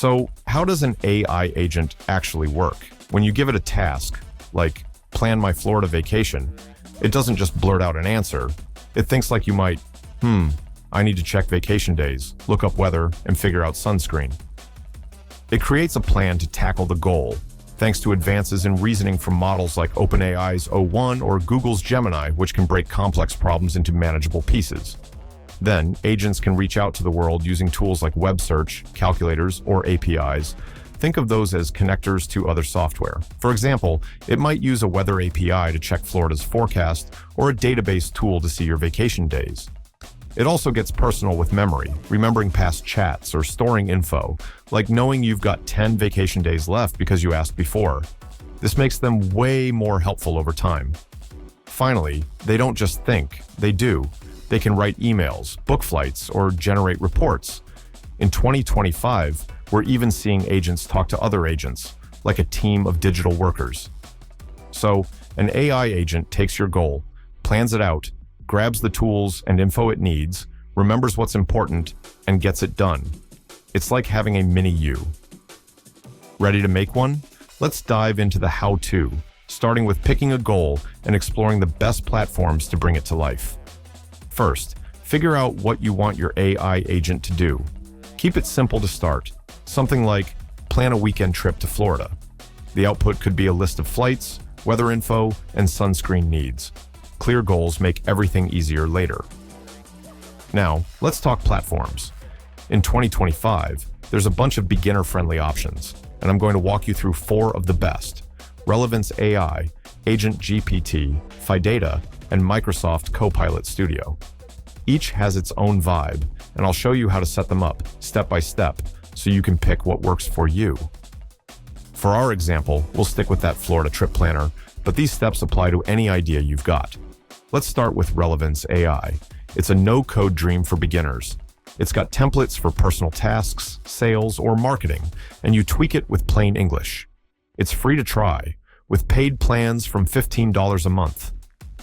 So, how does an AI agent actually work? When you give it a task, like plan my Florida vacation, it doesn't just blurt out an answer. It thinks like you might, I need to check vacation days, look up weather, and figure out sunscreen. It creates a plan to tackle the goal, thanks to advances in reasoning from models like OpenAI's O1 or Google's Gemini, which can break complex problems into manageable pieces. Then, agents can reach out to the world using tools like web search, calculators, or APIs. Think of those as connectors to other software. For example, it might use a weather API to check Florida's forecast or a database tool to see your vacation days. It also gets personal with memory, remembering past chats or storing info, like knowing you've got 10 vacation days left because you asked before. This makes them way more helpful over time. Finally, they don't just think, they do. They can write emails, book flights, or generate reports. In 2025, we're even seeing agents talk to other agents, like a team of digital workers. So, an AI agent takes your goal, plans it out, grabs the tools and info it needs, remembers what's important, and gets it done. It's like having a mini you. Ready to make one? Let's dive into the how-to, starting with picking a goal and exploring the best platforms to bring it to life. First, figure out what you want your AI agent to do. Keep it simple to start. Something like, plan a weekend trip to Florida. The output could be a list of flights, weather info, and sunscreen needs. Clear goals make everything easier later. Now, let's talk platforms. In 2025, there's a bunch of beginner-friendly options, and I'm going to walk you through 4 of the best: Relevance AI, Agent GPT, Phidata, and Microsoft Copilot Studio. Each has its own vibe, and I'll show you how to set them up, step by step, so you can pick what works for you. For our example, we'll stick with that Florida trip planner, but these steps apply to any idea you've got. Let's start with Relevance AI. It's a no-code dream for beginners. It's got templates for personal tasks, sales, or marketing, and you tweak it with plain English. It's free to try, with paid plans from $15 a month.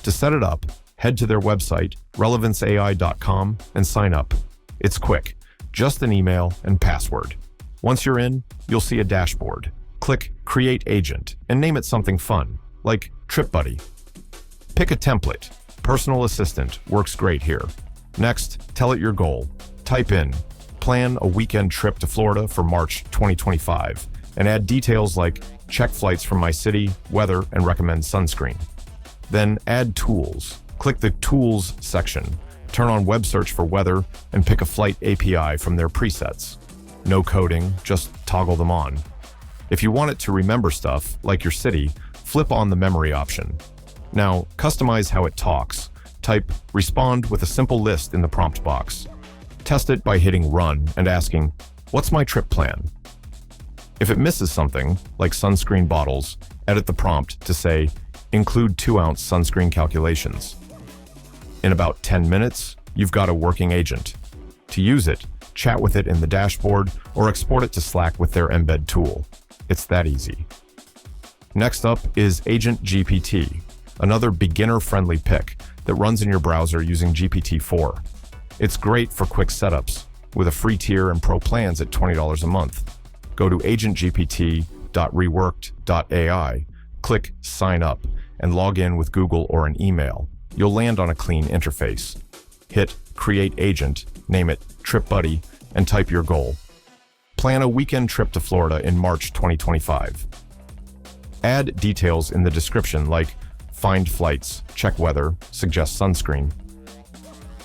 To set it up, head to their website, relevanceai.com, and sign up. It's quick, just an email and password. Once you're in, you'll see a dashboard. Click Create Agent and name it something fun, like Trip Buddy. Pick a template. Personal Assistant works great here. Next, tell it your goal. Type in, plan a weekend trip to Florida for March 2025, and add details like check flights from my city, weather, and recommend sunscreen. Then add tools. Click the Tools section, turn on web search for weather, and pick a flight API from their presets. No coding, just toggle them on. If you want it to remember stuff, like your city, flip on the memory option. Now, customize how it talks. Type respond with a simple list in the prompt box. Test it by hitting run and asking, what's my trip plan? If it misses something, like sunscreen bottles, edit the prompt to say, include 2-ounce sunscreen calculations. In about 10 minutes, you've got a working agent. To use it, chat with it in the dashboard or export it to Slack with their embed tool. It's that easy. Next up is Agent GPT, another beginner-friendly pick that runs in your browser using GPT-4. It's great for quick setups, with a free tier and pro plans at $20 a month. Go to agentgpt.reworked.ai, click Sign Up, and log in with Google or an email. You'll land on a clean interface. Hit Create Agent, name it Trip Buddy, and type your goal. Plan a weekend trip to Florida in March 2025. Add details in the description like find flights, check weather, suggest sunscreen.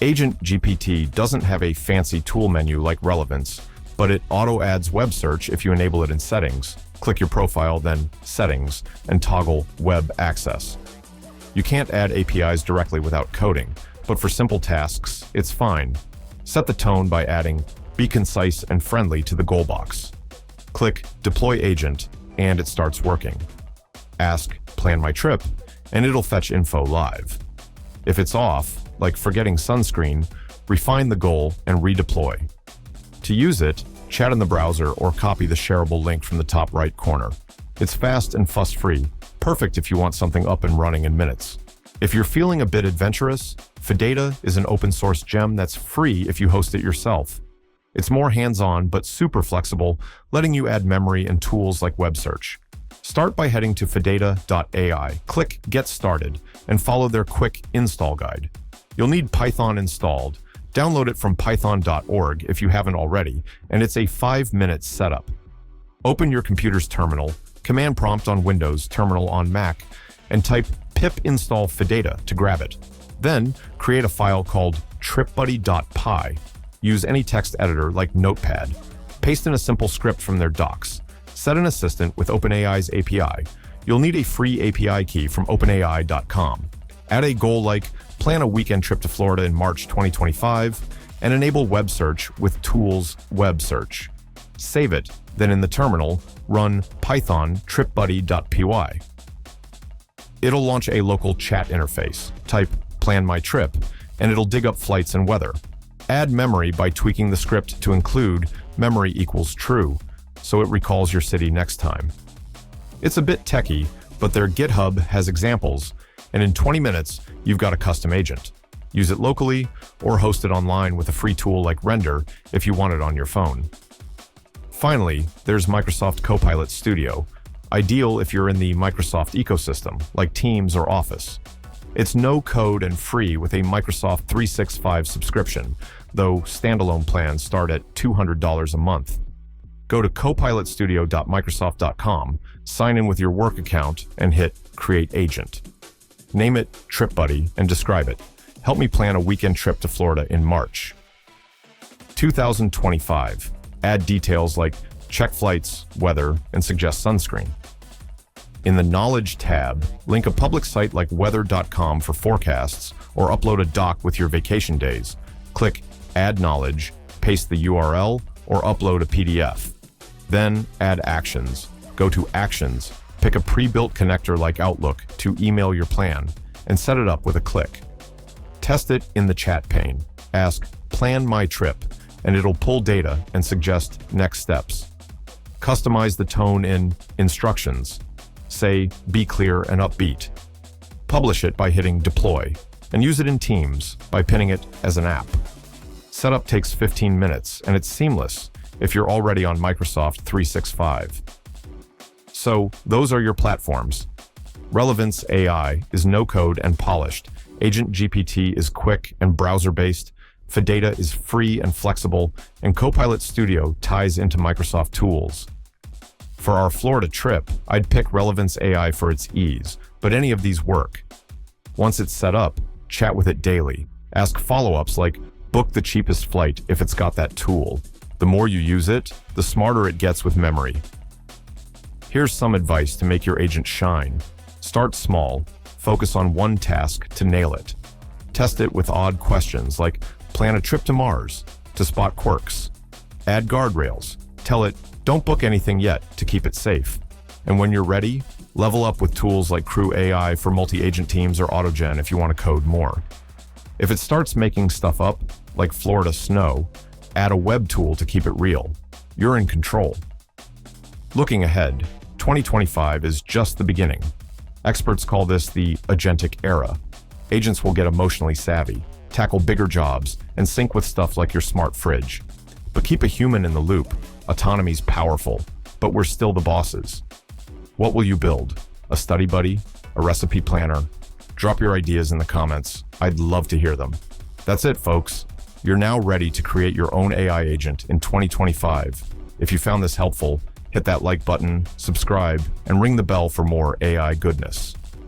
Agent GPT doesn't have a fancy tool menu like Relevance, but it auto-adds web search if you enable it in Settings. Click your profile, then Settings, and toggle Web Access. You can't add APIs directly without coding, but for simple tasks, it's fine. Set the tone by adding Be concise and friendly to the goal box. Click Deploy Agent, and it starts working. Ask Plan my trip, and it'll fetch info live. If it's off, like forgetting sunscreen, refine the goal and redeploy. To use it, chat in the browser or copy the shareable link from the top right corner. It's fast and fuss-free, perfect if you want something up and running in minutes. If you're feeling a bit adventurous, Phidata is an open source gem that's free if you host it yourself. It's more hands-on but super flexible, letting you add memory and tools like web search. Start by heading to fidata.ai, click Get Started, and follow their quick install guide. You'll need Python installed. Download it from python.org if you haven't already, and it's a 5-minute setup. Open your computer's terminal, command prompt on Windows, terminal on Mac, and type pip install fidata to grab it. Then, create a file called tripbuddy.py. Use any text editor like Notepad. Paste in a simple script from their docs. Set an assistant with OpenAI's API. You'll need a free API key from openai.com. Add a goal like plan a weekend trip to Florida in March 2025 and enable web search with tools web search. Save it, then in the terminal, run python tripbuddy.py. It'll launch a local chat interface. Type plan my trip, and it'll dig up flights and weather. Add memory by tweaking the script to include memory equals true, so it recalls your city next time. It's a bit techy, but their GitHub has examples, and in 20 minutes, you've got a custom agent. Use it locally or host it online with a free tool like Render if you want it on your phone. Finally, there's Microsoft Copilot Studio, ideal if you're in the Microsoft ecosystem, like Teams or Office. It's no code and free with a Microsoft 365 subscription, though standalone plans start at $200 a month. Go to copilotstudio.microsoft.com, sign in with your work account, and hit Create Agent. Name it TripBuddy and describe it. Help me plan a weekend trip to Florida in March. 2025. Add details like check flights, weather, and suggest sunscreen. In the Knowledge tab, link a public site like weather.com for forecasts or upload a doc with your vacation days. Click Add Knowledge, paste the URL, or upload a PDF. Then add actions. Go to Actions, pick a pre-built connector like Outlook to email your plan, and set it up with a click. Test it in the chat pane. Ask, Plan my trip, and it'll pull data and suggest next steps. Customize the tone in Instructions. Say, be clear and upbeat. Publish it by hitting Deploy, and use it in Teams by pinning it as an app. Setup takes 15 minutes, and it's seamless if you're already on Microsoft 365. So, those are your platforms. Relevance AI is no-code and polished. Agent GPT is quick and browser-based. Fidata is free and flexible, and Copilot Studio ties into Microsoft tools. For our Florida trip, I'd pick Relevance AI for its ease, but any of these work. Once it's set up, chat with it daily. Ask follow-ups like, book the cheapest flight if it's got that tool. The more you use it, the smarter it gets with memory. Here's some advice to make your agent shine. Start small, focus on one task to nail it. Test it with odd questions like, plan a trip to Mars, to spot quirks. Add guardrails. Tell it, don't book anything yet to keep it safe. And when you're ready, level up with tools like Crew AI for multi-agent teams or AutoGen if you want to code more. If it starts making stuff up, like Florida snow, add a web tool to keep it real. You're in control. Looking ahead, 2025 is just the beginning. Experts call this the agentic era. Agents will get emotionally savvy, tackle bigger jobs, and sync with stuff like your smart fridge. But keep a human in the loop. Autonomy's powerful, but we're still the bosses. What will you build? A study buddy? A recipe planner? Drop your ideas in the comments. I'd love to hear them. That's it, folks. You're now ready to create your own AI agent in 2025. If you found this helpful, hit that like button, subscribe, and ring the bell for more AI goodness.